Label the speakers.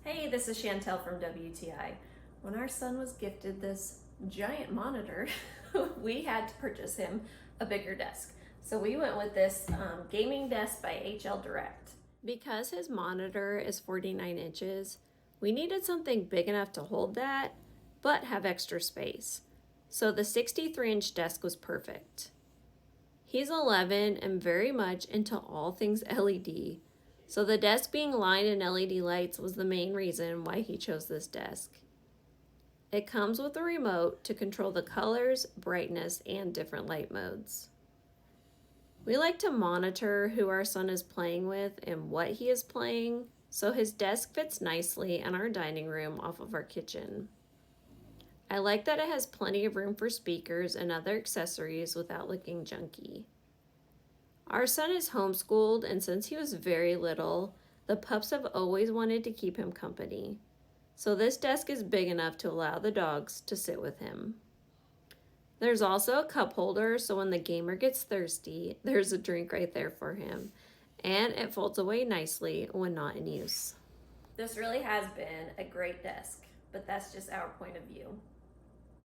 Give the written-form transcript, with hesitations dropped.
Speaker 1: Hey, this is Chantel from WTI. When our son was gifted this giant monitor, we had to purchase him a bigger desk. So we went with this gaming desk by HLDIRECT. Because his monitor is 49 inches, we needed something big enough to hold that, but have extra space. So the 63-inch desk was perfect. He's 11 and very much into all things LED. So the desk being lined in LED lights was the main reason why he chose this desk. It comes with a remote to control the colors, brightness, and different light modes. We like to monitor who our son is playing with and what he is playing, so his desk fits nicely in our dining room off of our kitchen. I like that it has plenty of room for speakers and other accessories without looking junky. Our son is homeschooled, and since he was very little, the pups have always wanted to keep him company. So this desk is big enough to allow the dogs to sit with him. There's also a cup holder, so when the gamer gets thirsty, there's a drink right there for him. And it folds away nicely when not in use. This really has been a great desk, but that's just our point of view.